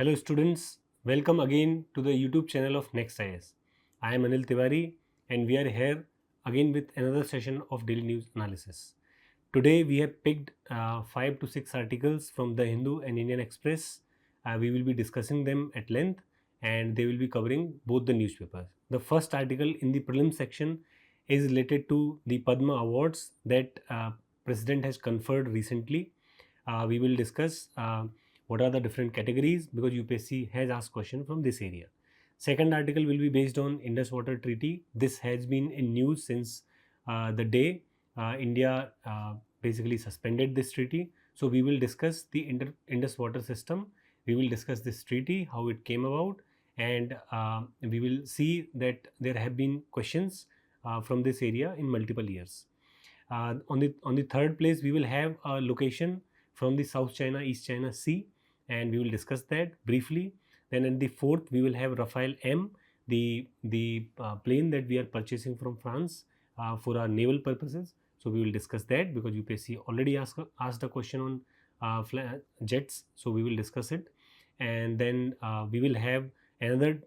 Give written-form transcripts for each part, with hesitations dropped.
Hello students, welcome again to the YouTube channel of NEXT IAS. I am Anil Tiwari and we are here again with another session of daily news analysis. Today we have picked 5 to 6 articles from the Hindu and Indian Express. We will be discussing them at length and they will be covering both the newspapers. The first article in the prelims section is related to the Padma Awards that President has conferred recently. We will discuss what are the different categories because UPSC has asked question from this area. Second article will be based on Indus Water Treaty. This has been in news since the day India basically suspended this treaty. So we will discuss the Indus water system. We will discuss this treaty, how it came about, and we will see that there have been questions from this area in multiple years. On the third place, we will have a location from the South China East China Sea, and we will discuss that briefly. Then in the fourth, we will have Rafale M, the plane that we are purchasing from France for our naval purposes. So we will discuss that because UPSC already asked a question on jets. So we will discuss it, and then we will have another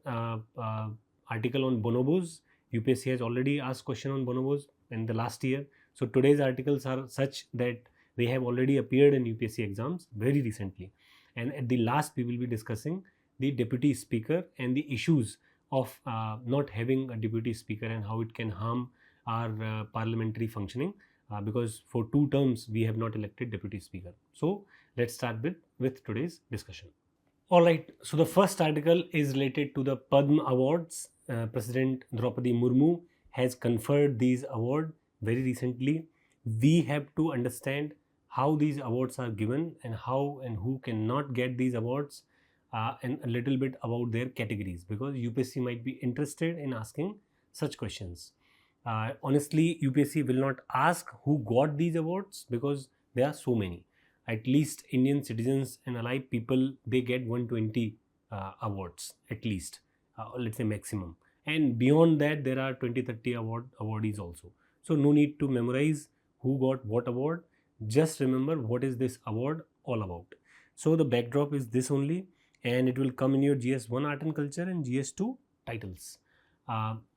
article on bonobos. UPSC has already asked question on bonobos in the last year. So today's articles are such that they have already appeared in UPSC exams very recently. And at the last, we will be discussing the deputy speaker and the issues of not having a deputy speaker and how it can harm our parliamentary functioning because for 2 terms we have not elected deputy speaker. So let's start with today's discussion. Alright, so the first article is related to the Padma Awards. President Draupadi Murmu has conferred these awards very recently. We have to understand how these awards are given and how and who cannot get these awards and a little bit about their categories because UPSC might be interested in asking such questions. Honestly, UPSC will not ask who got these awards because there are so many. At least Indian citizens and alike people, they get 120 awards at least, let's say maximum. And beyond that, there are 20-30 awardees also. So no need to memorize who got what award. Just remember what is this award all about. So the backdrop is this only, and it will come in your GS1 Art and Culture and GS2 titles.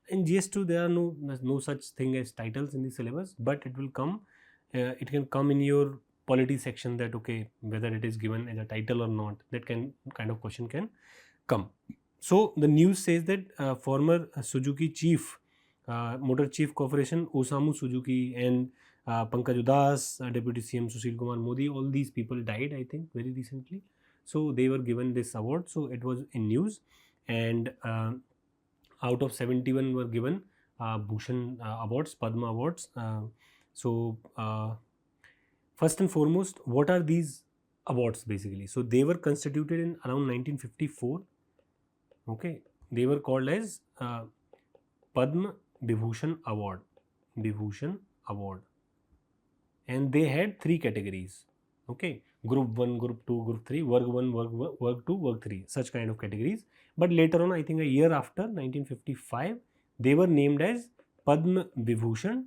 In GS2 there are no such thing as titles in the syllabus, but it will come. It can come in your polity section that okay whether it is given as a title or not. That kind of question can come. So the news says that former Suzuki chief, Motor Chief Corporation Osamu Suzuki and Pankaj Udas, Deputy CM Sushil Kumar Modi, all these people died, I think, very recently. So they were given this award. So it was in news, and out of 71 were given Bhushan awards, Padma awards. First and foremost, what are these awards basically? So they were constituted in around 1954. Okay, they were called as Padma Vibhushan Award. Vibhushan Award. And they had 3 categories. Okay, group 1, group 2, group 3, work 1, work 2, work 3, such kind of categories. But later on, I think a year after 1955, they were named as Padma Vibhushan,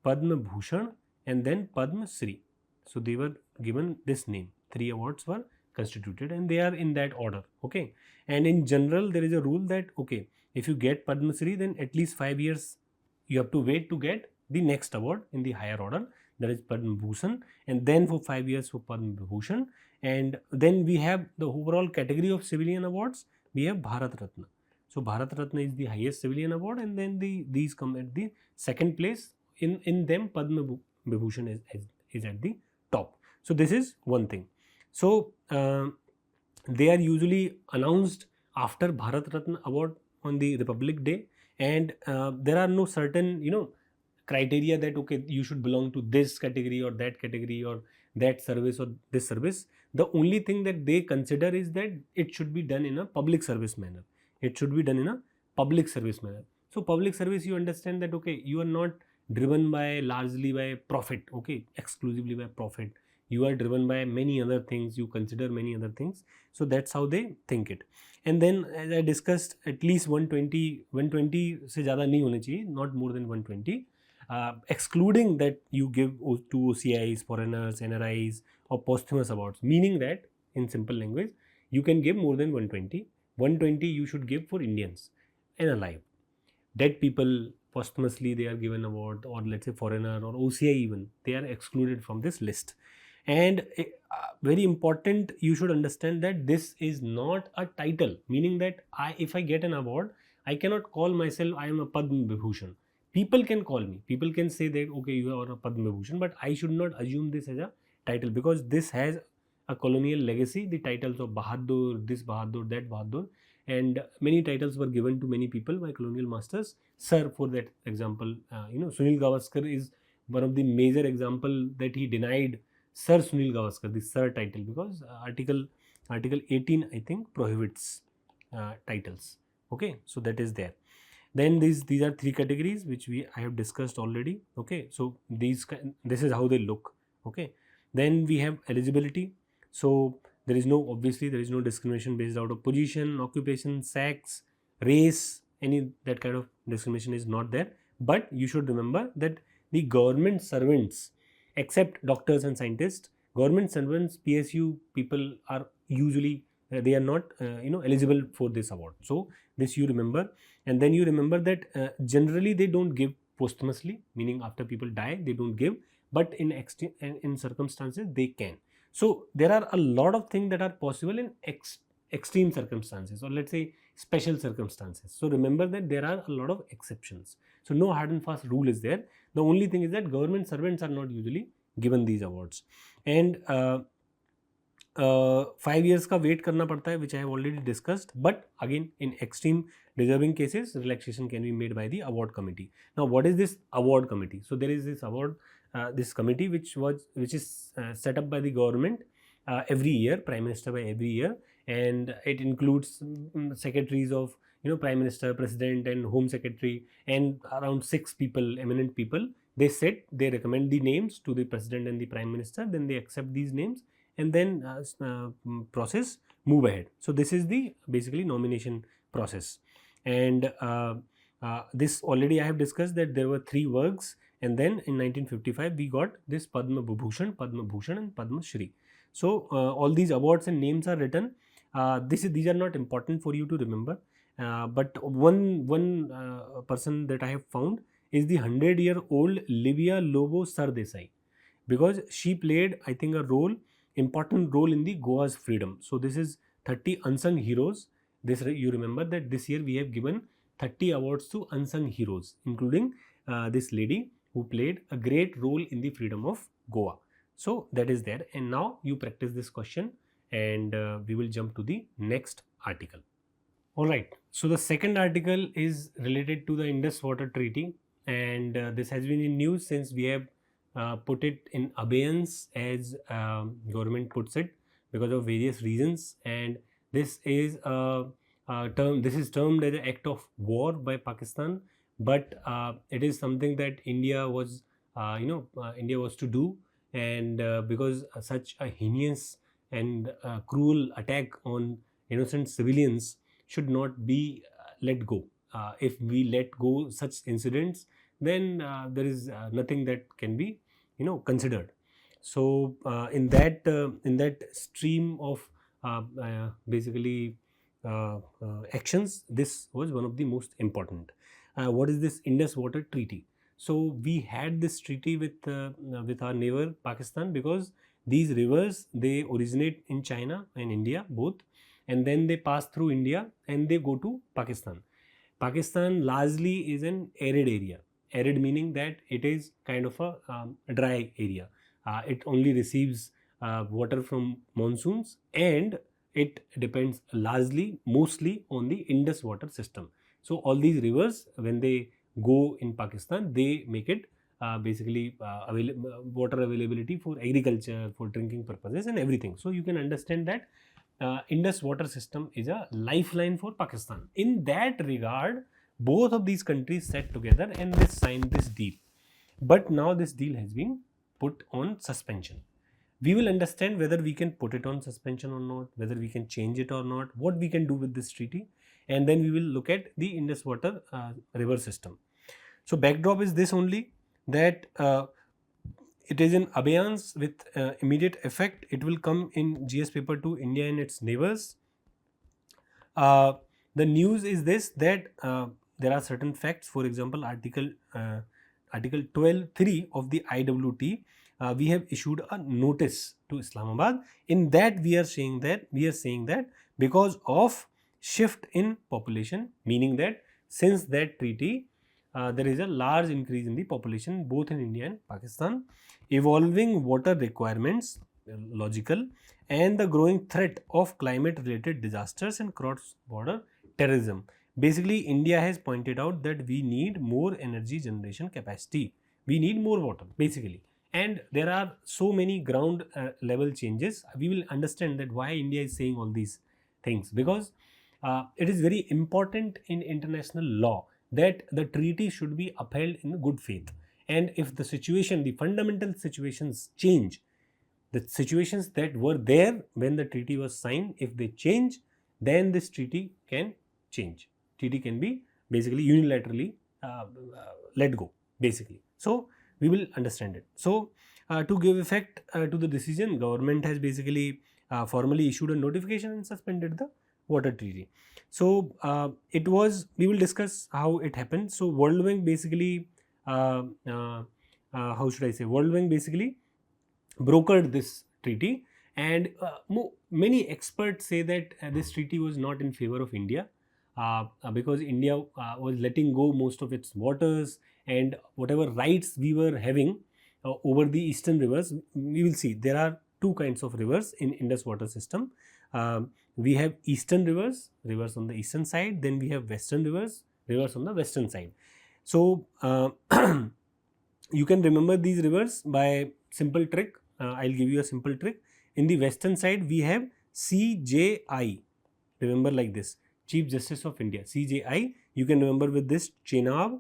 Padma Bhushan, and then Padma Shri. So they were given this name. 3 awards were constituted and they are in that order. Okay, and in general, there is a rule that okay, if you get Padma Shri, then at least 5 years you have to wait to get the next award in the higher order. That is Padma Bhushan, and then for 5 years for Padma Vibhushan, and then we have the overall category of civilian awards. We have Bharat Ratna. So Bharat Ratna is the highest civilian award, and then these come at the second place. In them, Padma Vibhushan is at the top. So this is one thing. So they are usually announced after Bharat Ratna award on the Republic Day, and there are no certain criteria that okay you should belong to this category or that service or this service. The only thing that they consider is that it should be done in a public service manner. It should be done in a public service manner. So public service, you understand that okay you are not driven by largely by profit, okay, exclusively by profit. You are driven by many other things, you consider many other things. So that's how they think it. And then as I discussed, at least 120 se zyada nahi hone chahiye, not more than 120. Excluding that you give to OCIs, foreigners, NRIs or posthumous awards, meaning that in simple language, you can give more than 120. 120 you should give for Indians and alive. Dead people, posthumously they are given award, or let's say foreigner or OCI even, they are excluded from this list. And very important, you should understand that this is not a title, meaning that if I get an award, I cannot call myself I am a Padma Vibhushan. People can call me, people can say that okay, you are a Padma Vibhushan, but I should not assume this as a title, because this has a colonial legacy. The titles of Bahadur, this Bahadur, that Bahadur, and many titles were given to many people by colonial masters. Sir, for that example, Sunil Gavaskar is one of the major example that he denied Sir Sunil Gavaskar, the Sir title, because article 18 I think prohibits titles. Okay, so that is there. Then these are three categories which I have discussed already. Okay, so this is how they look. Okay, then we have eligibility. So there is no, obviously there is no discrimination based out of position, occupation, sex, race, any that kind of discrimination is not there. But you should remember that the government servants, except doctors and scientists, government servants, PSU people are usually they are not eligible for this award. So this you remember. And then you remember that generally they don't give posthumously, meaning after people die they don't give, but in circumstances they can. So there are a lot of things that are possible in extreme circumstances, or let's say special circumstances. So remember that there are a lot of exceptions. So no hard and fast rule is there. The only thing is that government servants are not usually given these awards. And 5 years का wait करना पड़ता है, which I have already discussed. But again, in extreme deserving cases, relaxation can be made by the award committee. Now, what is this award committee? So there is this award, this committee which is set up by the government every year, Prime Minister by every year, and it includes secretaries of Prime Minister, President, and Home Secretary, and around 6 people, eminent people. They recommend the names to the President and the Prime Minister. Then they accept these names, and then process move ahead. So this is the basically nomination process. And this already I have discussed that there were 3 works, and then in 1955 we got this Padma Vibhushan, Padma Bhushan, and Padma Shri. So all these awards and names are written. These are not important for you to remember, but one person that I have found is the 100-year-old Livia Lobo Sardesai, because she played, I think, important role in the Goa's freedom. So this is 30 unsung heroes. This, you remember that this year we have given 30 awards to unsung heroes, including this lady who played a great role in the freedom of Goa. So that is there. And now you practice this question, and we will jump to the next article. Alright, so the second article is related to the Indus Water Treaty, and this has been in news since we have put it in abeyance, as government puts it, because of various reasons. And this is termed as an act of war by Pakistan, but it is something that India was to do, and because such a heinous and cruel attack on innocent civilians should not be let go. If we let go such incidents, then there is nothing that can be considered. So in that stream of basically actions, this was one of the most important. What is this Indus Water Treaty? So we had this treaty with our neighbor Pakistan, because these rivers, they originate in China and India both, and then they pass through India and they go to Pakistan. Pakistan largely is an arid area. Arid meaning that it is kind of a dry area. It only receives water from monsoons, and it depends mostly on the Indus water system. So all these rivers, when they go in Pakistan, they make it basically water availability for agriculture, for drinking purposes and everything. So you can understand that Indus water system is a lifeline for Pakistan. In that regard, both of these countries sat together and they signed this deal. But now this deal has been put on suspension. We will understand whether we can put it on suspension or not, whether we can change it or not, what we can do with this treaty, and then we will look at the Indus water river system. So backdrop is this only, that it is in abeyance with immediate effect. It will come in GS paper 2, India and its neighbors. The news is this, that there are certain facts. For example, article 12.3 of the IWT, we have issued a notice to Islamabad. In that we are saying that because of shift in population, meaning that since that treaty there is a large increase in the population both in India and Pakistan, evolving water requirements, logical, and the growing threat of climate related disasters and cross border terrorism. Basically, India has pointed out that we need more energy generation capacity, we need more water basically, and there are so many ground level changes. We will understand that why India is saying all these things, because it is very important in international law that the treaty should be upheld in good faith, and if the situation, the fundamental situations change, the situations that were there when the treaty was signed, if they change, then this treaty can change. Treaty can be basically unilaterally let go basically. So we will understand it. So to give effect to the decision, government has basically formally issued a notification and suspended the water treaty. So it was, we will discuss how it happened. So World Bank basically how should I say, World Bank basically brokered this treaty, and many experts say that this treaty was not in favor of India because India was letting go most of its waters, and whatever rights we were having over the eastern rivers. We will see there are two kinds of rivers in Indus water system. We have eastern rivers, rivers on the eastern side, then we have western rivers, rivers on the western side. So you can remember these rivers by simple trick. I'll give you a simple trick. In the western side we have CJI, remember like this, Chief Justice of India, CJI. You can remember with this Chenab,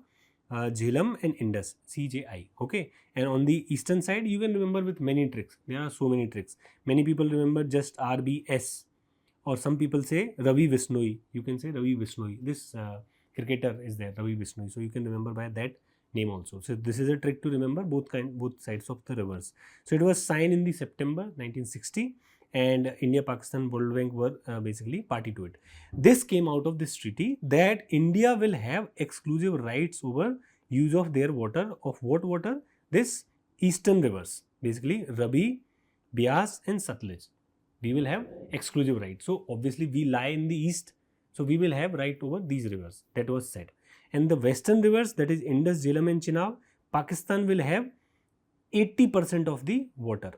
Jhelum and Indus, CJI. Okay, and on the eastern side you can remember with many tricks. There are so many tricks. Many people remember just RBS, or some people say Ravi Vishnoi. You can say Ravi Vishnoi. This cricketer is there, Ravi Vishnoi. So you can remember by that name also. So this is a trick to remember both sides of the rivers. So it was signed in the September 1960, and India, Pakistan, World Bank were basically party to it. This came out of this treaty that India will have exclusive rights over use of their water. Of what water? This eastern rivers, basically Ravi, Bias and Satluj. We will have exclusive rights. So obviously we lie in the east, so we will have right over these rivers. That was said. And the western rivers, that is Indus, Jhelum and Chenab, Pakistan will have 80% of the water.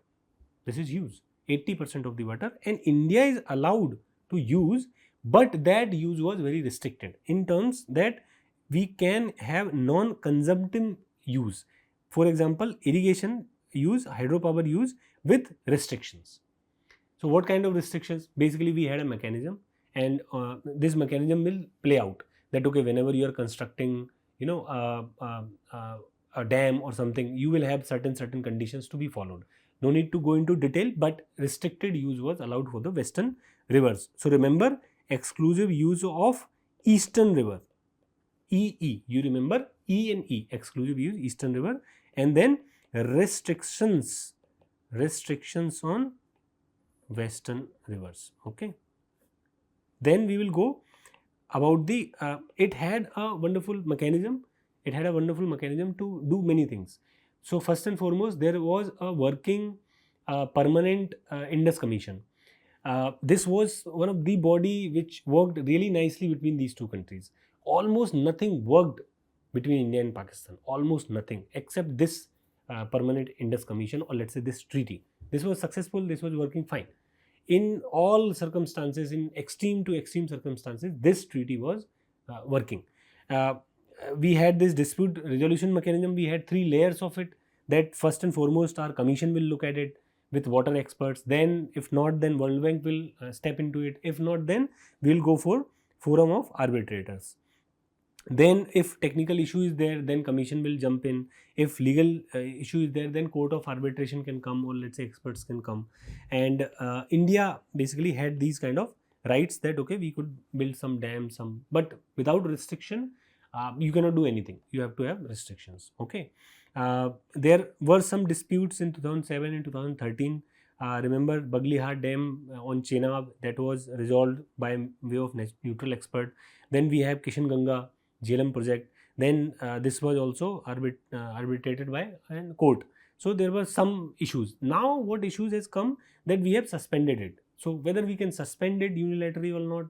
This is huge, 80% of the water, and India is allowed to use, but that use was very restricted in terms that we can have non-consumptive use. For example, irrigation use, hydropower use with restrictions. So what kind of restrictions? Basically we had a mechanism, and this mechanism will play out that okay, whenever you are constructing, you know, a dam or something, you will have certain conditions to be followed. No need to go into detail, but restricted use was allowed for the western rivers. So remember, exclusive use of eastern river, EE, you remember E and E, exclusive use eastern river, and then restrictions on western rivers. Okay, then we will go about the it had a wonderful mechanism. It had a wonderful mechanism to do many things. So first and foremost, there was a working permanent Indus Commission. This was one of the body which worked really nicely between these two countries. Almost nothing worked between India and Pakistan, almost nothing, except this permanent Indus Commission, or let's say this treaty. This was successful, this was working fine. In all circumstances, in extreme to extreme circumstances, this treaty was working. We had this dispute resolution mechanism. We had 3 layers of it, that first and foremost our commission will look at it with water experts. Then if not, then World Bank will step into it. If not, then we will go for forum of arbitrators. Then if technical issue is there, then commission will jump in. If legal issue is there, then court of arbitration can come, or let's say experts can come. And India basically had these kind of rights that okay, we could build some dams, but without restriction you cannot do anything. You have to have restrictions. Okay, There were some disputes in 2007 and 2013. Remember Bagalihat Dam on Chenab, that was resolved by way of neutral expert. Then we have Kishan Ganga Jhelum project. Then this was also arbitrated by a court. So there were some issues. Now what issues has come, that we have suspended it. So whether we can suspend it unilaterally or not,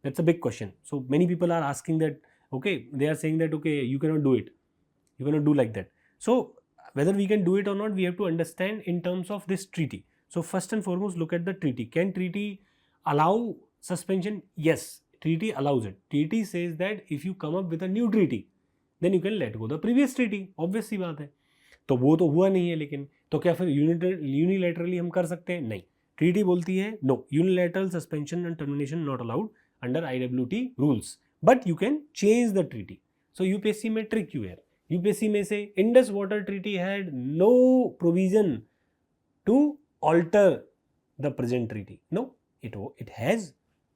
that's a big question. So many people are asking that, okay, they are saying that, okay, you cannot do it. You cannot do like that. So whether we can do it or not, we have to understand in terms of this treaty. So first and foremost, look at the treaty. Can treaty allow suspension? Yes, treaty allows it. Treaty says that if you come up with a new treaty, then you can let go the previous treaty. Obvious सी बात है. तो वो तो हुआ नहीं है, लेकिन तो क्या फिर यूनिलैटरली हम कर सकते हैं? नहीं. ट्रीटी बोलती है no, unilateral suspension and termination not allowed under IWT rules, but you can change the treaty. So UPSC में ट्रिक क्यों है? यूपीएससी में से Indus water treaty had no provision to alter the present treaty. No, it has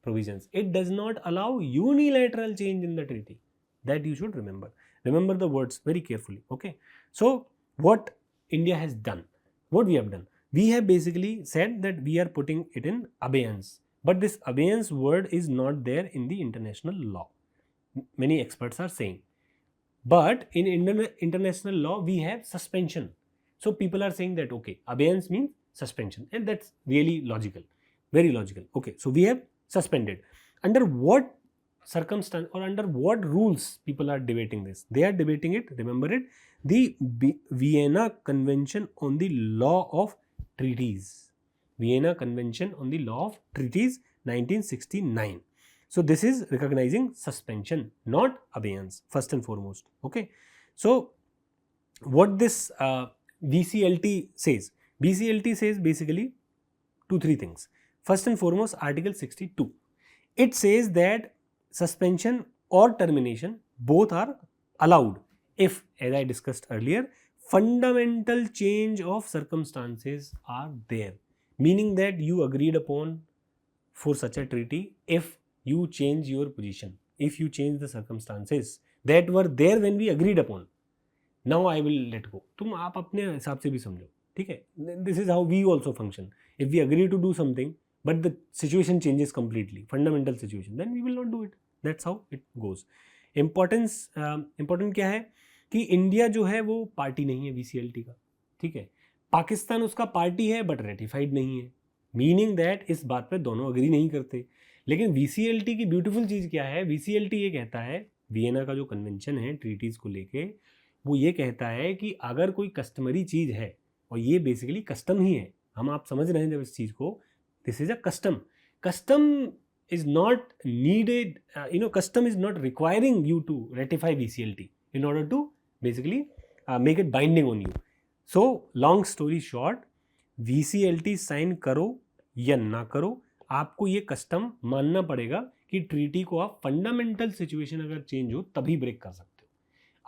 provisions. It does not allow unilateral change in the treaty. That you should remember. Remember the words very carefully. Okay. So what India has done, what we have done, we have basically said that we are putting it in abeyance. But this abeyance word is not there in the international law. Many experts are saying. But in international law, we have suspension. So people are saying that, okay, abeyance means suspension, and that's really logical, very logical. Okay, so we have suspended. Under what circumstance or under what rules people are debating this? They are debating it, remember it, the Vienna Convention on the Law of Treaties. Vienna Convention on the Law of Treaties 1969. So this is recognizing suspension, not abeyance, first and foremost. Okay, so what this VCLT says? BCLT says basically 2-3 things. First and foremost, Article 62. It says that suspension or termination both are allowed if, as I discussed earlier, fundamental change of circumstances are there. Meaning that you agreed upon for such a treaty if you change your position, if you change the circumstances that were there when we agreed upon. Now I will let go. तुम आप अपने हिसाब से भी समझो. ठीक है, this is how we also function. If we agree to do something, but the situation changes completely, fundamental situation, then we will not do it. That's how it goes. Important क्या है कि इंडिया जो है वो party नहीं है VCLT का. ठीक है, पाकिस्तान उसका पार्टी है बट रेटिफाइड नहीं है. मीनिंग दैट इस बात पे दोनों अग्री नहीं करते. लेकिन VCLT की ब्यूटीफुल चीज़ क्या है? VCLT ये कहता है, वियना का जो कन्वेंशन है ट्रीटीज़ को लेके, वो ये कहता है कि अगर कोई कस्टमरी चीज़ है, और ये बेसिकली कस्टम ही है, हम आप समझ रहे हैं जब इस चीज़ को, this is a custom. Custom is not needed, custom is not requiring you to ratify VCLT in order to basically make it binding on you. So long story short, VCLT sign करो या ना करो, आपको ये custom मानना पड़ेगा कि treaty को आप फंडामेंटल सिचुएशन अगर चेंज हो तभी ब्रेक कर सकते हो.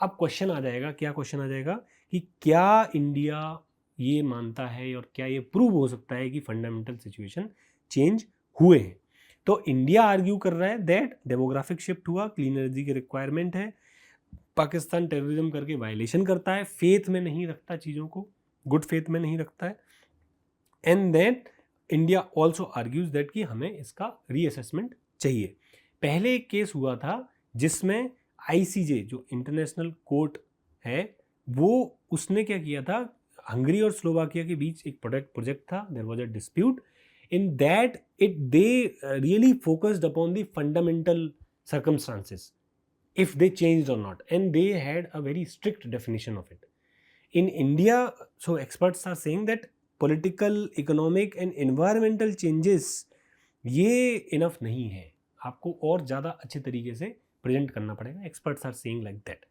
अब क्वेश्चन आ जाएगा, क्या क्वेश्चन आ जाएगा कि क्या इंडिया ये मानता है और क्या ये प्रूव हो सकता है कि फंडामेंटल सिचुएशन चेंज हुए हैं? तो इंडिया आर्ग्यू कर रहा है दैट डेमोग्राफिक शिफ्ट हुआ, क्लीन एनर्जी की रिक्वायरमेंट है, पाकिस्तान टेररिज्म करके वायलेशन करता है, फेथ में नहीं रखता चीज़ों को, गुड फेथ में नहीं रखता है, and that India also argues that कि हमें इसका रीअसेसमेंट चाहिए. पहले एक केस हुआ था जिसमें ICJ जो इंटरनेशनल कोर्ट है, वो उसने क्या किया था, हंगरी और स्लोवाकिया के बीच एक प्रोजेक्ट था, there was a dispute, in that they really focused upon the fundamental circumstances, if they changed or not, and they had a very strict definition of it. In India, so experts are saying that political, economic and environmental changes ये enough नहीं है, आपको और ज़्यादा अच्छे तरीके से present करना पड़ेगा. Experts are saying like that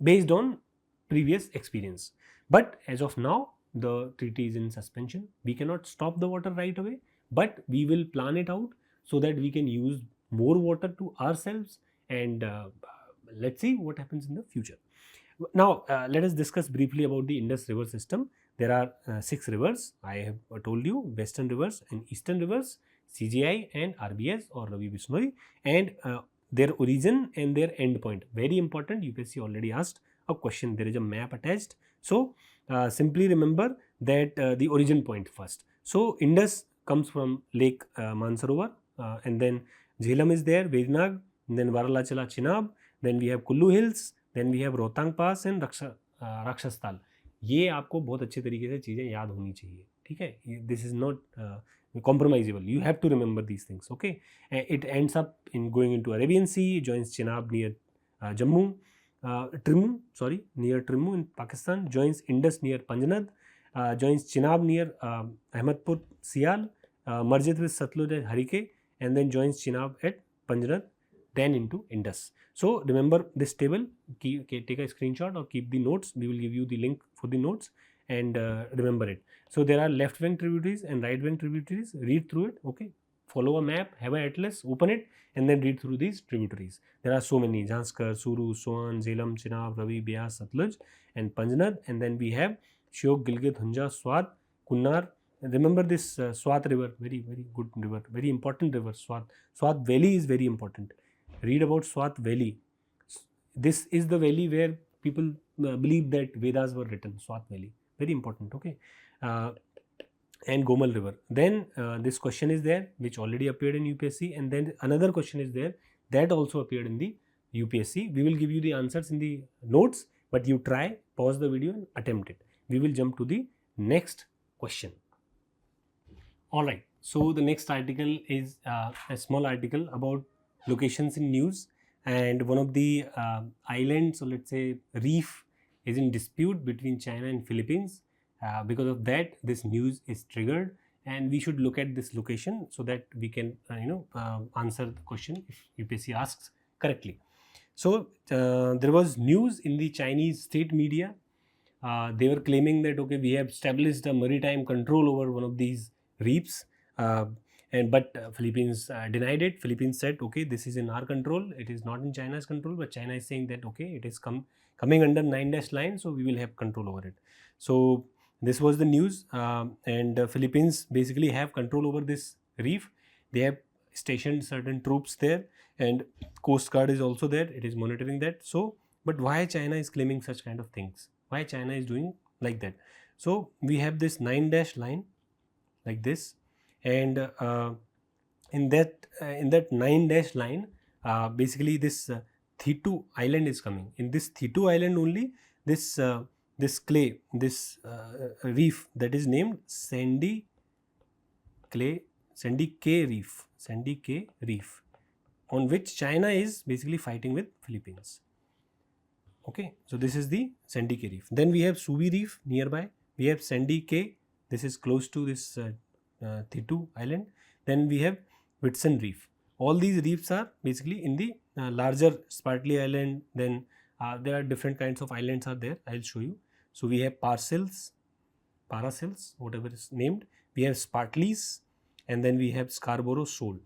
based on previous experience. But as of now, the treaty is in suspension. We cannot stop the water right away, but we will plan it out so that we can use more water to ourselves, and let's see what happens in the future. Now, let us discuss briefly about the Indus River system. There are 6 rivers. I have told you, Western rivers and Eastern rivers, CGI and RBS or Ravi Bishnoi, and their origin and their end point. Very important, UPSC already asked a question. There is a map attached. So simply remember that the origin point first. So Indus comes from Lake Mansarovar, and then Jhelum is there, Vednag, and then Varalachala Chenab, then we have Kullu Hills, then we have Rohtang Pass and Rakshastal. ये आपको बहुत अच्छे तरीके से चीज़ें याद होनी चाहिए, ठीक है. This is not compromisable. You have to remember these things. Okay, it ends up in going into Arabian Sea, joins Chenab near Jammu, near Trimmu in Pakistan, joins Indus near Panjnad, joins Chenab near Ahmedpur Sial, merges with Satluj at Harike, and then joins Chenab at Panjnad, then into Indus. So remember this table, take a screenshot or keep the notes. We will give you the link for the notes, and remember it. So there are left wing tributaries and right wing tributaries. Read through it. Okay, follow a map, have an atlas, open it, and then read through these tributaries. There are so many: Janskar, Suru, Soan, Jhelum, Chenab, Ravi, Beas, Satluj, and Panjnad. And then we have Shyok, Gilgit, Hunja, Swat, Kunnar. Remember this Swat river, very good river, very important river. Swat Valley is very important. Read about Swat Valley. This is the valley where people believe that Vedas were written. Swat Valley, very important. Okay, and Gomal River. Then this question is there, which already appeared in UPSC, and then another question is there that also appeared in the UPSC. We will give you the answers in the notes, but you try, pause the video and attempt it. We will jump to the next question. Alright, so the next article is a small article about locations in news, and one of the islands, or let's say reef, is in dispute between China and Philippines. Because of that, this news is triggered, and we should look at this location so that we can answer the question if UPSC asks correctly. So there was news in the Chinese state media. They were claiming that okay, we have established a maritime control over one of these reefs, but Philippines denied it. Philippines said okay, this is in our control, it is not in China's control, but China is saying that okay, it is coming under 9-dash line, so we will have control over it. So this was the news, and Philippines basically have control over this reef. They have stationed certain troops there, and Coast Guard is also there, it is monitoring that. So but why China is claiming such kind of things? Why China is doing like that? So we have this 9-dash line like this, and in that 9-dash line, basically this Thitu island is coming. In this Thitu island only, this clay, this reef that is named Sandy K reef, on which China is basically fighting with Philippines. Okay, so this is the Sandy K reef. Then we have Subi reef nearby. We have Sandy K. This is close to this Thitu island. Then we have Whitsun reef. All these reefs are basically in the larger Spratly island. Then there are different kinds of islands are there. I'll show you. So we have Paracels, whatever is named. We have Spartleys, and then we have Scarborough Shoal.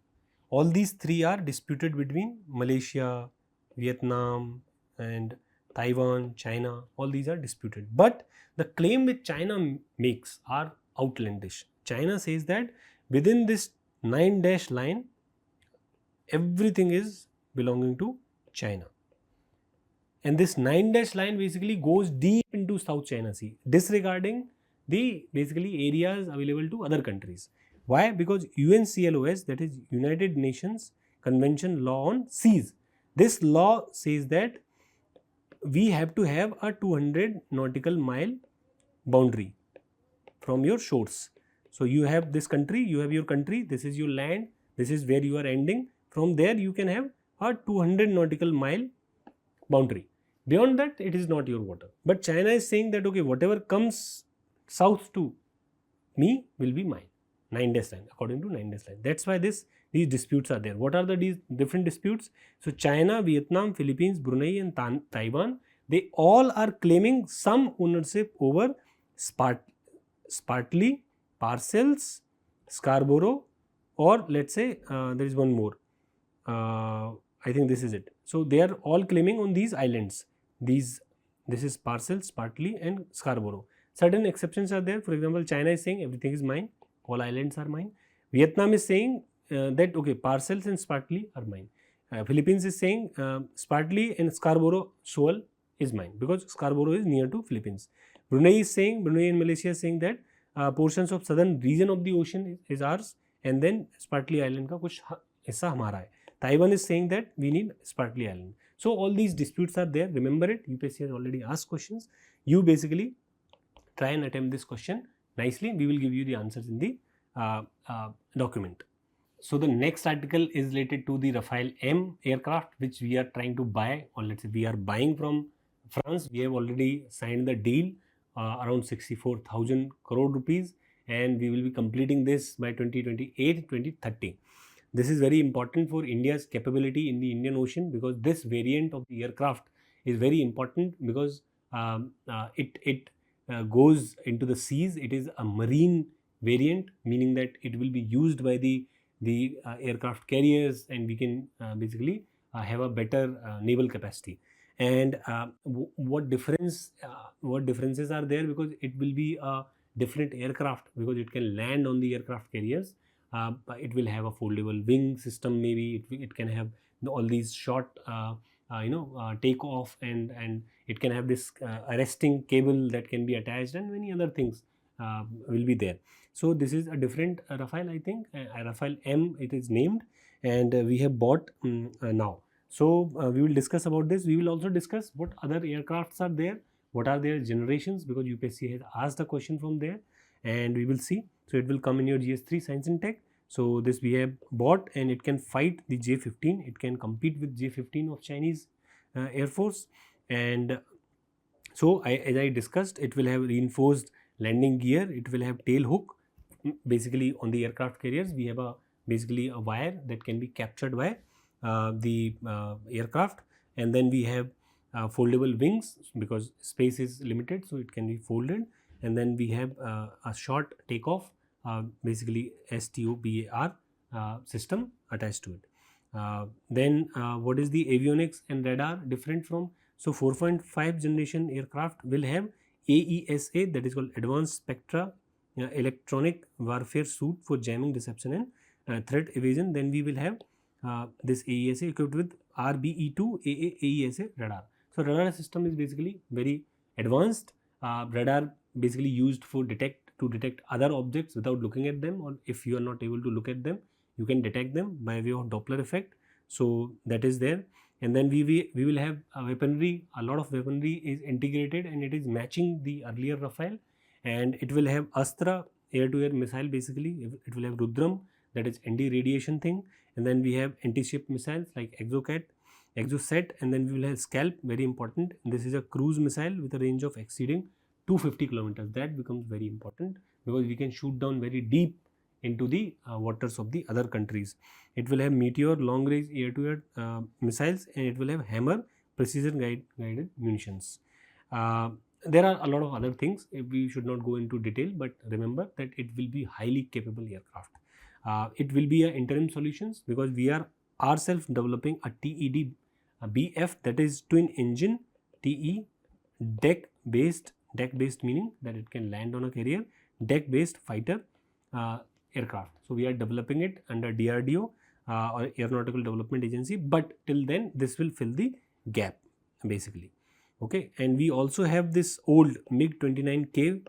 All these three are disputed between Malaysia, Vietnam, and Taiwan, China. All these are disputed. But the claim which China makes are outlandish. China says that within this 9-dash line, everything is belonging to China. And this 9-dash line basically goes deep into South China Sea, disregarding the basically areas available to other countries. Why? Because UNCLOS, that is United Nations Convention Law on Seas, this law says that we have to have a 200 nautical mile boundary from your shores. So you have this country, you have your country, this is your land, this is where you are ending. From there you can have a 200 nautical mile boundary. Beyond that, it is not your water. But China is saying that okay, whatever comes south to me will be mine. 9-dash line, according to 9-dash line. That's why these disputes are there. What are the different disputes? So China, Vietnam, Philippines, Brunei and Taiwan, they all are claiming some ownership over Spartly, Parcels, Scarborough, or let's say there is one more. I think this is it. So they are all claiming on these islands. This is Parcels, Spartly and Scarborough. Certain exceptions are there. For example, China is saying everything is mine. All islands are mine. Vietnam is saying that okay, Parcels and Spartly are mine. Philippines is saying Spartly and Scarborough Shoal is mine, because Scarborough is near to Philippines. Brunei and Malaysia is saying that portions of southern region of the ocean is ours, and then Spratly Island का कुछ हिस्सा हमारा है. Taiwan is saying that we need Spratly Island. So all these disputes are there. Remember it. UPSC has already asked questions. You basically try and attempt this question nicely. We will give you the answers in the document. So the next article is related to the Rafale M aircraft, which we are trying to buy, or let's say we are buying from France. We have already signed the deal around 64,000 crore rupees, and we will be completing this by 2028-2030. This is very important for India's capability in the Indian Ocean, because this variant of the aircraft is very important because it goes into the seas. It is a marine variant, meaning that it will be used by the aircraft carriers, and we can basically have a better naval capacity. And what differences are there, because it will be a different aircraft, because it can land on the aircraft carriers. It will have a foldable wing system, maybe it can have all these short take off, and it can have this arresting cable that can be attached, and many other things will be there. So this is a different Rafale, I think, Rafale M it is named, and we have bought now. So we will discuss about this. We will also discuss what other aircrafts are there, what are their generations, because UPSC has asked a question from there, and we will see. So it will come in your GS3 Science and Tech. So this we have bought, and it can fight the J-15. It can compete with J-15 of Chinese Air Force. And so as I discussed, it will have reinforced landing gear. It will have tail hook. Basically on the aircraft carriers, we have basically a wire that can be captured by the aircraft, and then we have foldable wings, because space is limited, so it can be folded, and then we have a short takeoff, basically STOPAR system attached to it. Then what is the avionics and radar different from? So 4.5 generation aircraft will have AESA, that is called Advanced Spectra Electronic Warfare Suite for jamming, deception and threat evasion. Then we will have this AESA equipped with RBE2 AESA radar. So radar system is basically very advanced. Radar basically used for to detect other objects without looking at them, or if you are not able to look at them, you can detect them by way of Doppler effect. So that is there. And then we will have weaponry. A lot of weaponry is integrated, and it is matching the earlier Rafale, and it will have Astra air-to-air missile. Basically it will have Rudram, that is anti-radiation thing, and then we have anti-ship missiles like Exocet, and then we will have Scalp, very important. This is a cruise missile with a range of exceeding 250 kilometers. That becomes very important, because we can shoot down very deep into the waters of the other countries. It will have Meteor long range air-to-air missiles, and it will have Hammer precision guided munitions. There are a lot of other things. We should not go into detail, but remember that it will be highly capable aircraft. It will be an interim solutions, because we are ourselves developing a TED BF, that is twin engine TE deck based meaning that it can land on a carrier, deck based fighter aircraft. So we are developing it under DRDO or Aeronautical Development Agency, but till then this will fill the gap basically. Okay, and we also have this old MiG-29K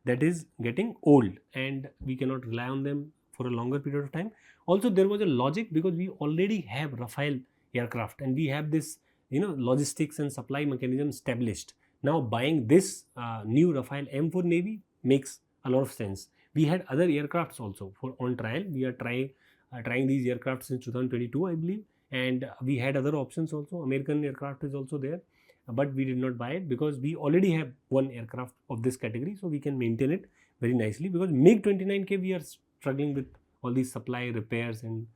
that is getting old, and we cannot rely on them for a longer period of time. Also there was a logic, because we already have Rafale aircraft, and we have this logistics and supply mechanism established. Now buying this new Rafale M for Navy makes a lot of sense. We had other aircrafts also on trial. We are trying these aircraft since 2022, I believe, and we had other options also. American aircraft is also there, but we did not buy it because we already have one aircraft of this category, so we can maintain it very nicely. Because MiG-29K we are struggling with all these supply repairs and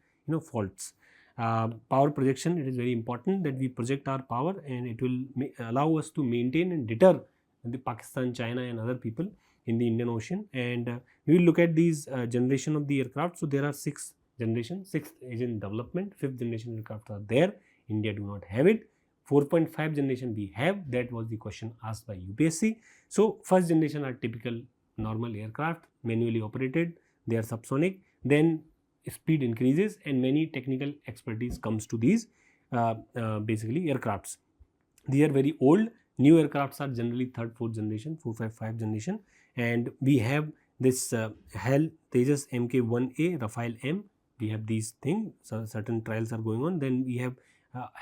faults. Power projection, it is very important that we project our power, and it will allow us to maintain and deter the Pakistan, China and other people in the Indian Ocean. And we will look at these generation of the aircraft. So there are 6 generations. 6th is in development, 5th generation aircraft are there. India do not have it. 4.5 generation we have. That was the question asked by UPSC. So first generation are typical normal aircraft, manually operated, they are subsonic. Then speed increases and many technical expertise comes to these basically aircrafts. They are very old. New aircrafts are generally third, fourth generation, 4, 5, 5 generation. And we have this HAL Tejas Mk1A, Rafale M. We have these things. So certain trials are going on. Then we have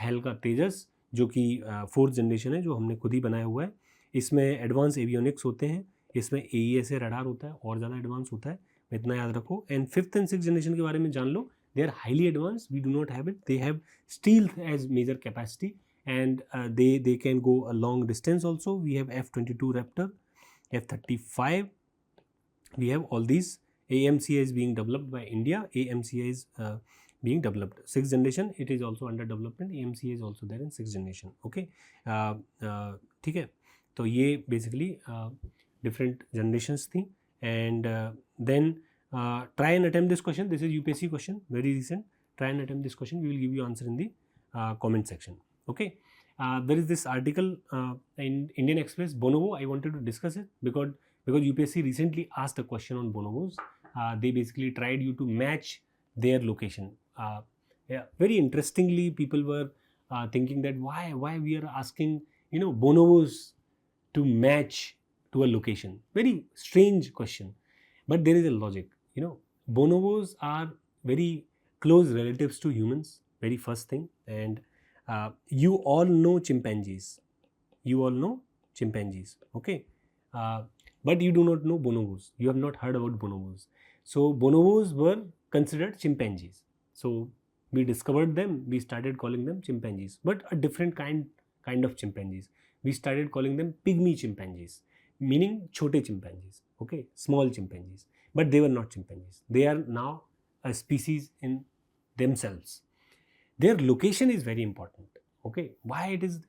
HAL का तेजस जो कि fourth generation है, जो हमने खुद ही बनाया हुआ है. इसमें एडवांस एवियोनिक्स होते हैं, इसमें AESA रडार होता है, और ज़्यादा एडवांस होता है, इतना याद रखो. And fifth and six generation के बारे में जान लो. They are highly advance. We do not have it. They have stealth as major capacity, and they can go a long distance also. We have F-22 Raptor, F-35. We have all these. AMCA is being developed by India. AMCA is being developed. Sixth generation, it is also under development. AMCA is also there in sixth generation. Okay, ठीक है. तो ये basically different generations थी. And then try and attempt this question. This is UPSC question, very recent. Try and attempt this question. We will give you answer in the comment section. Okay, there is this article in Indian Express, Bonobo. I wanted to discuss it because UPSC recently asked a question on bonobos. They basically tried you to match their location. Yeah, very interestingly, people were thinking that why we are asking bonobos to match to a location. Very strange question, but there is a logic. Bonobos are very close relatives to humans. Very first thing. And you all know chimpanzees. Okay, but you do not know bonobos. You have not heard about bonobos. So bonobos were considered chimpanzees. So we discovered them. We started calling them chimpanzees, but a different kind of chimpanzees. We started calling them pygmy chimpanzees, meaning chote chimpanzees. Okay, small chimpanzees, but they were not chimpanzees. They are now a species in themselves. Their location is very important. Okay, why it is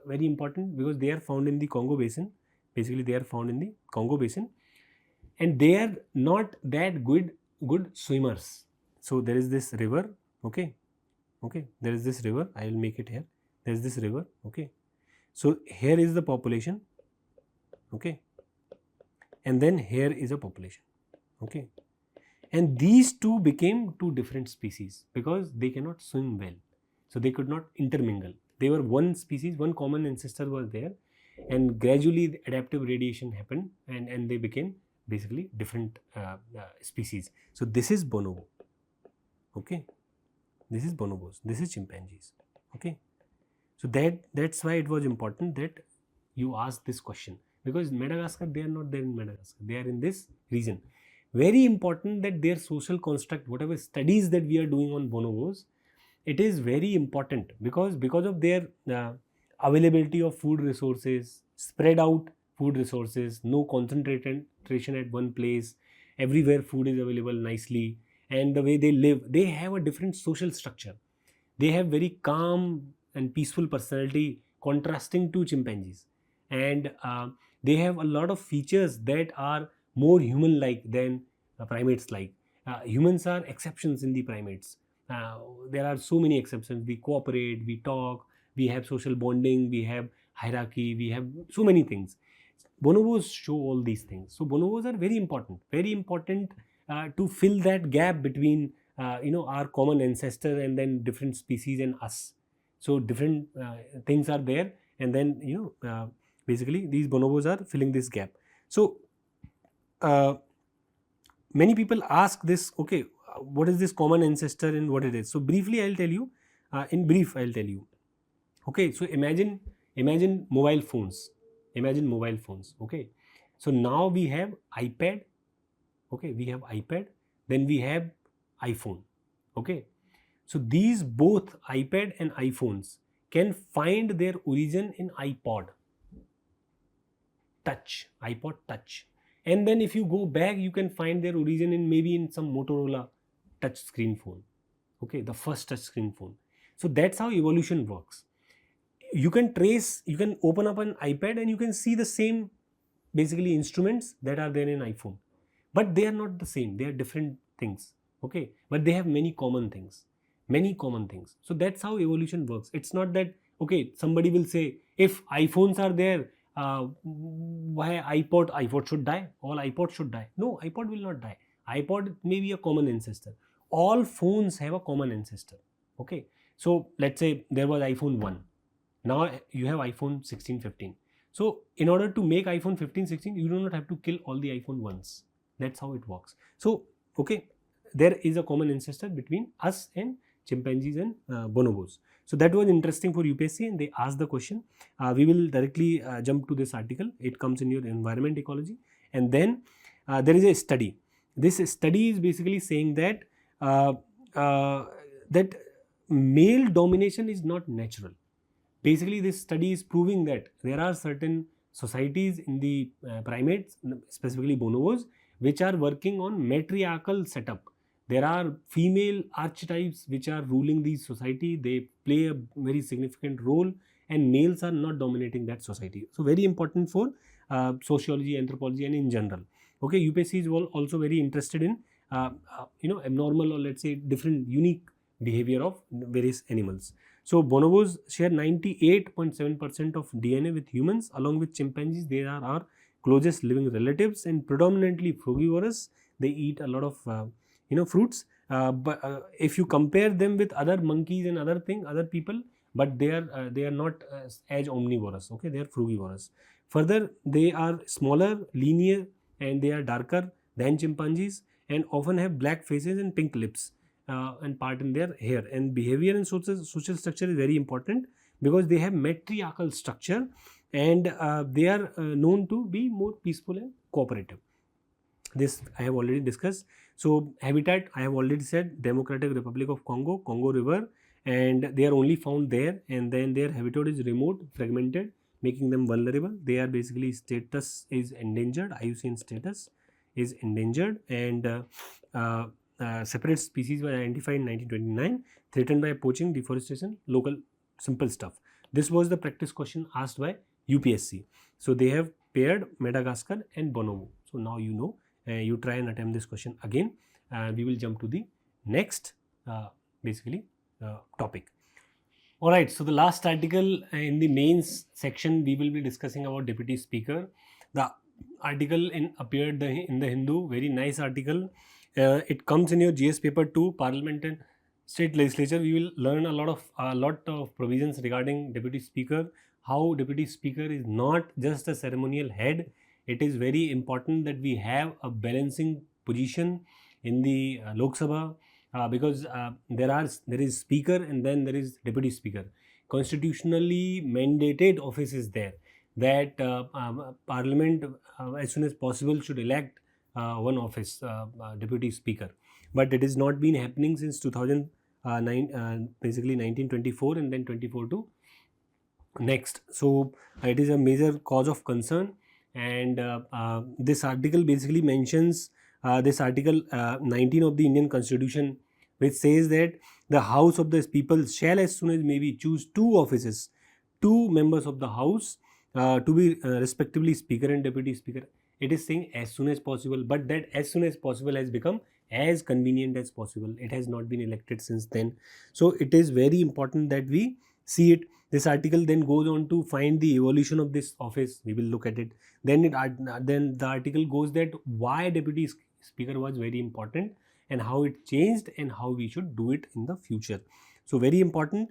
very important? Because they are found in the Congo basin. Basically, they are found in the Congo basin, and they are not that good swimmers. So there is this river. Okay, there is this river. I will make it here. There is this river. Okay, so here is the population. Okay, and then here is a population. Okay. And these two became two different species because they cannot swim well. So they could not intermingle. They were one species, one common ancestor was there, and gradually the adaptive radiation happened, and they became basically different species. So this is bonobo. Okay, this is bonobos. This is chimpanzees. Okay, so that's why it was important that you ask this question, because Madagascar, they are not there in Madagascar. They are in this region. Very important that their social construct, whatever studies that we are doing on bonobos, it is very important because of their availability of food resources, spread out food resources, no concentration at one place, everywhere food is available nicely, and the way they live, they have a different social structure. They have very calm and peaceful personality, contrasting to chimpanzees, and they have a lot of features that are more human-like than primates like. Humans are exceptions in the primates. There are so many exceptions. We cooperate, we talk, we have social bonding, we have hierarchy, we have so many things. Bonobos show all these things. So bonobos are very important to fill that gap between our common ancestor and then different species and us. So different things are there, and then basically these bonobos are filling this gap. So many people ask this, okay, what is this common ancestor and what it is? So briefly I'll tell you, okay, so imagine mobile phones. Okay, so now we have iPad. Okay, we have iPad, then we have iPhone. Okay, so these both iPad and iPhones can find their origin in iPod Touch. And then if you go back, you can find their origin in maybe in some Motorola touch screen phone. Okay, the first touch screen phone. So that's how evolution works. You can open up an iPad and you can see the same basically instruments that are there in iPhone. But they are not the same. They are different things. Okay, but they have many common things. So that's how evolution works. It's not that, okay, somebody will say, if iPhones are there, why iPod should die? All iPod should die. No, iPod will not die. iPod may be a common ancestor. All phones have a common ancestor. Okay, so let's say there was iPhone 1. Now you have iPhone 16, 15. So in order to make iPhone 15, 16, you do not have to kill all the iPhone once. That's how it works. So, okay, there is a common ancestor between us and chimpanzees and bonobos. So that was interesting for UPSC, and they asked the question. We will directly jump to this article. It comes in your environment ecology, and then there is a study. This study is basically saying that that male domination is not natural. Basically, this study is proving that there are certain societies in the primates, specifically bonobos, which are working on matriarchal setup. There are female archetypes which are ruling these society. They play a very significant role, and males are not dominating that society. So very important for sociology, anthropology, and in general. Okay, UPSC is also very interested in abnormal, or let's say different unique behavior of various animals. So bonobos share 98.7% of DNA with humans. Along with chimpanzees, they are our closest living relatives and predominantly frugivorous. They eat a lot of fruits. But if you compare them with other monkeys and other people, but they are not as omnivorous. Okay, they are frugivorous. Further, they are smaller, linear, and they are darker than chimpanzees, and often have black faces and pink lips. And part in their hair. And behavior and social structure is very important because they have matriarchal structure, and they are known to be more peaceful and cooperative. This I have already discussed. So habitat, I have already said, Democratic Republic of Congo, Congo River, and they are only found there, and then their habitat is remote, fragmented, making them vulnerable. They are basically status is endangered, IUCN status is endangered, and separate species were identified in 1929, threatened by poaching, deforestation, local simple stuff. This was the practice question asked by UPSC. So they have paired Madagascar and Bonobo. So now you know, you try and attempt this question again. We will jump to the next topic. Alright, so the last article in the mains section, we will be discussing about Deputy Speaker. The article appeared in the Hindu, very nice article. It comes in your GS paper 2, Parliament and State Legislature. We will learn a lot of provisions regarding Deputy Speaker, how Deputy Speaker is not just a ceremonial head. It is very important that we have a balancing position in the Lok Sabha, because there is Speaker and then there is Deputy Speaker. Constitutionally mandated office is there that Parliament as soon as possible should elect one office, Deputy Speaker. But it has not been happening since 2009, basically 1924 and then 24 to next. So it is a major cause of concern, and this article basically mentions this article 19 of the Indian Constitution, which says that the House of the People shall as soon as may be choose two members of the House to be respectively Speaker and Deputy Speaker. It is saying as soon as possible, but that as soon as possible has become as convenient as possible. It has not been elected since then. So it is very important that we see it. This article then goes on to find the evolution of this office. We will look at it. Then the article goes that why Deputy Speaker was very important and how it changed and how we should do it in the future. So very important.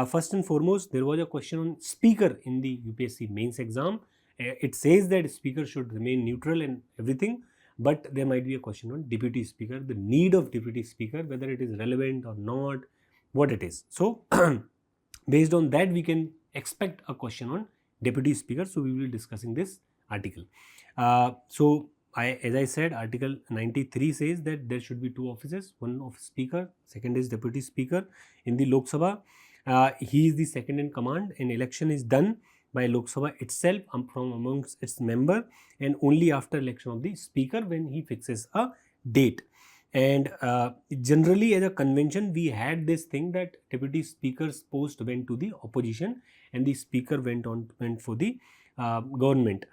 First and foremost, there was a question on Speaker in the UPSC mains exam. It says that Speaker should remain neutral and everything, but there might be a question on Deputy Speaker, the need of Deputy Speaker, whether it is relevant or not, what it is. So based on that, we can expect a question on Deputy Speaker. So we will be discussing this article. As I said, Article 93 says that there should be two offices, one of Speaker, second is Deputy Speaker in the Lok Sabha. He is the second in command, and election is done by Lok Sabha itself from amongst its member, and only after election of the Speaker when he fixes a date. And generally as a convention, we had this thing that Deputy Speaker's post went to the opposition and the Speaker went for the government.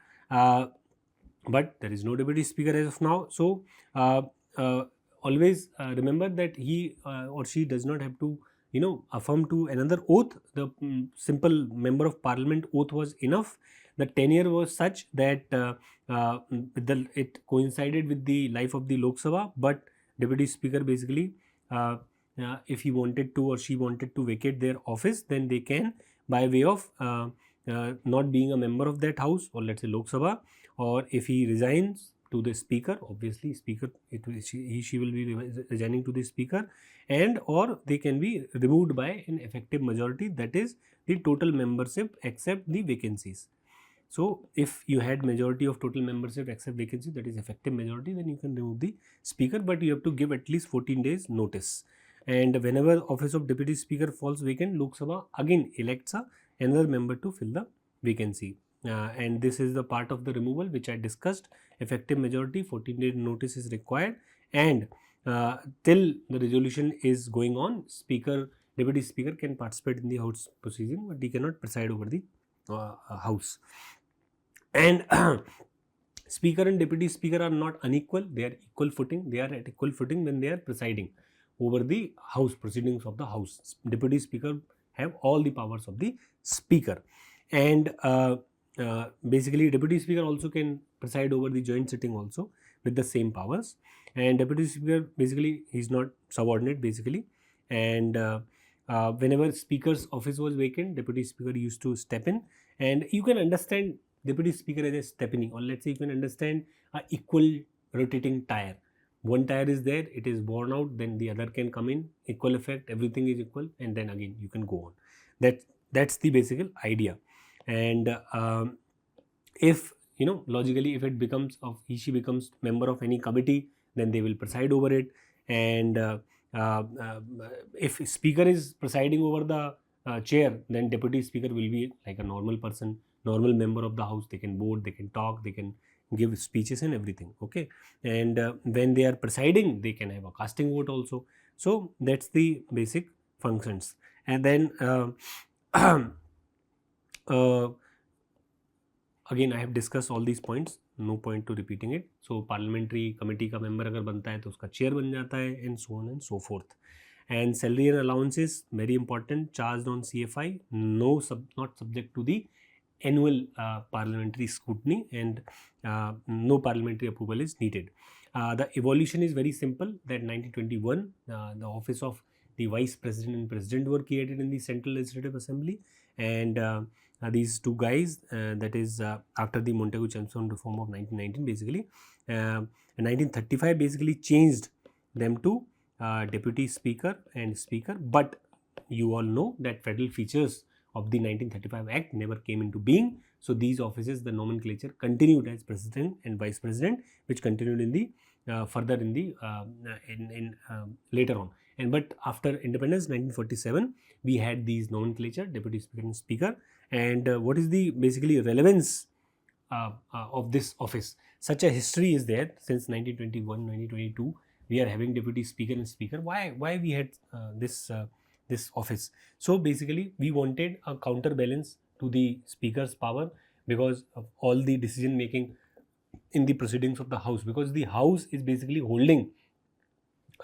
But there is no Deputy Speaker as of now. So always remember that he or she does not have to affirm to another oath. The simple member of parliament oath was enough. The tenure was such that it coincided with the life of the Lok Sabha, but Deputy Speaker basically if he wanted to or she wanted to vacate their office, then they can, by way of not being a member of that house, or let's say Lok Sabha, or if he resigns to the speaker, obviously speaker, she will be resigning to the speaker, and or they can be removed by an effective majority, that is the total membership except the vacancies. So if you had majority of total membership except vacancy, that is effective majority, then you can remove the speaker, but you have to give at least 14 days notice. And whenever office of deputy speaker falls vacant, Lok Sabha again elects another member to fill the vacancy. And this is the part of the removal which I discussed. Effective majority, 14 day notice is required, and till the resolution is going on, deputy speaker can participate in the house proceeding, but he cannot preside over the house. And speaker and deputy speaker are not unequal, they are equal footing. They are at equal footing when they are presiding over the house proceedings of the house. Deputy speaker have all the powers of the speaker, and basically deputy speaker also can preside over the joint sitting also with the same powers. And deputy speaker, basically he is not subordinate basically, and whenever speaker's office was vacant, deputy speaker used to step in. And you can understand deputy speaker as a stepney, or let's say you can understand a equal rotating tire. One tire is there, it is worn out, then the other can come in, equal effect, everything is equal, and then again you can go on. That's the basic idea. And if logically, if it becomes of she becomes member of any committee, then they will preside over it. And if speaker is presiding over the chair, then deputy speaker will be like a normal person, normal member of the house. They can vote, they can talk, they can give speeches and everything. Okay. And when they are presiding, they can have a casting vote also. So that's the basic functions. And then again, I have discussed all these points, no point to repeating it. So parliamentary committee का member अगर बनता है तो उसका chair बन जाता है, and so on and so forth. And salary and allowances, very important, charged on CFI, not subject to the annual parliamentary scrutiny, and no parliamentary approval is needed. The evolution is very simple, that 1921 the office of the vice president and president were created in the Central Legislative Assembly, and these two guys, that is after the Montagu-Chelmsford reform of 1919 basically, 1935 basically changed them to deputy speaker and speaker. But you all know that federal features of the 1935 Act never came into being. So these offices, the nomenclature continued as president and vice president, which continued in the further in the later on. And but after independence 1947, we had these nomenclature, deputy speaker and speaker. And what is the basically relevance of this office? Such a history is there since 1921, 1922. We are having deputy speaker and speaker. Why we had this office? So basically, we wanted a counterbalance to the speaker's power, because of all the decision making in the proceedings of the house, because the house is basically holding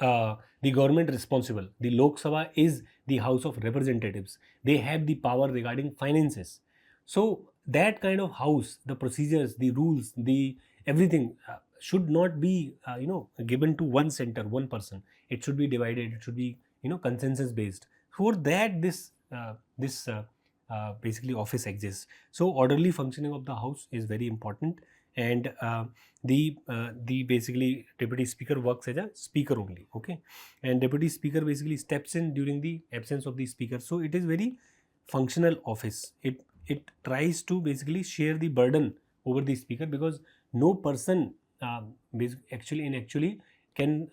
the government responsible. The Lok Sabha is the House of Representatives. They have the power regarding finances. So that kind of house, the procedures, the rules, the everything should not be given to one center, one person. It should be divided. It should be consensus based. For that, this basically office exists. So orderly functioning of the house is very important. And the basically deputy speaker works as a speaker only. Okay. And deputy speaker basically steps in during the absence of the speaker. So it is very functional office. It tries to basically share the burden over the speaker, because no person actually can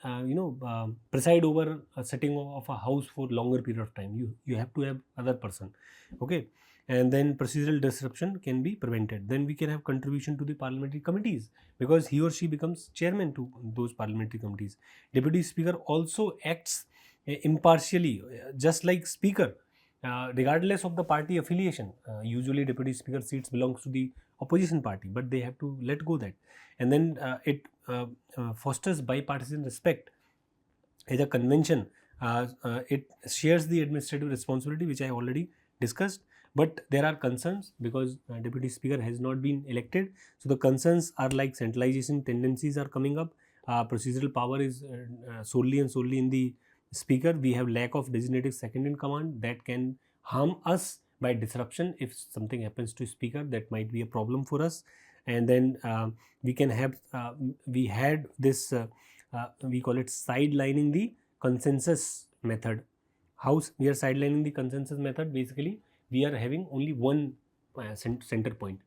preside over a sitting of a house for longer period of time. You have to have other person. Okay. And then procedural disruption can be prevented. Then we can have contribution to the parliamentary committees, because he or she becomes chairman to those parliamentary committees. Deputy speaker also acts impartially, just like speaker, regardless of the party affiliation. Usually deputy speaker seats belongs to the opposition party, but they have to let go that. And then it fosters bipartisan respect. As a convention, it shares the administrative responsibility, which I already discussed. But there are concerns, because deputy speaker has not been elected. So the concerns are like centralization tendencies are coming up. Procedural power is solely in the speaker. We have lack of designated second in command that can harm us by disruption. If something happens to speaker, that might be a problem for us. And then we can have we had this we call it sidelining the consensus method. How we are sidelining the consensus method? Basically, we are having only one center point.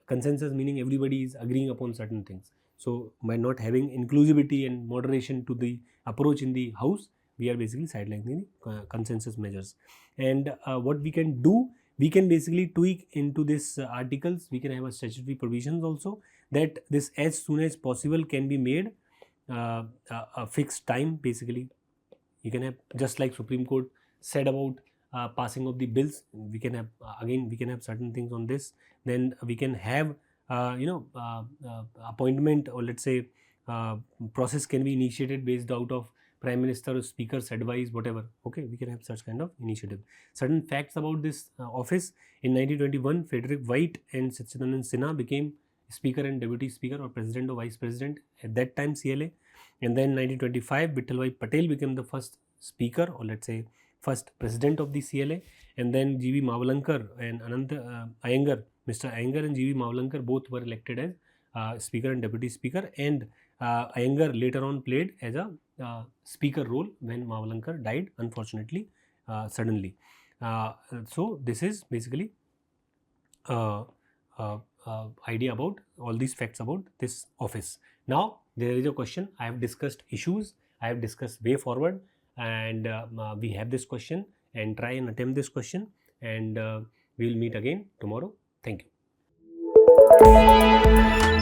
Consensus meaning everybody is agreeing upon certain things. So by not having inclusivity and moderation to the approach in the house, we are basically sidelining the consensus measures. And what we can do, we can basically tweak into this articles. We can have a statutory provisions also, that this as soon as possible can be made a fixed time. Basically, you can have, just like Supreme Court said about passing of the bills, we can have again we can have certain things on this. Then we can have appointment, or let's say process can be initiated based out of Prime Minister or Speaker's advice, whatever. Okay, we can have such kind of initiative. Certain facts about this office: in 1921, Frederick White and Sachidanand Sinha became Speaker and Deputy Speaker, or President or Vice President at that time, CLA. And then 1925, Vittalbhai Patel became the first Speaker, or let's say first President of the CLA. And then G.V. Mavalankar and Iyengar, Mr. Iyengar and G.V. Mavalankar both were elected as Speaker and Deputy Speaker. And Iyengar later on played as a speaker role when Mavalankar died, unfortunately, suddenly. So this is basically idea about all these facts about this office. Now there is a question. I have discussed issues, I have discussed way forward, and we have this question, and try and attempt this question, and we will meet again tomorrow. Thank you.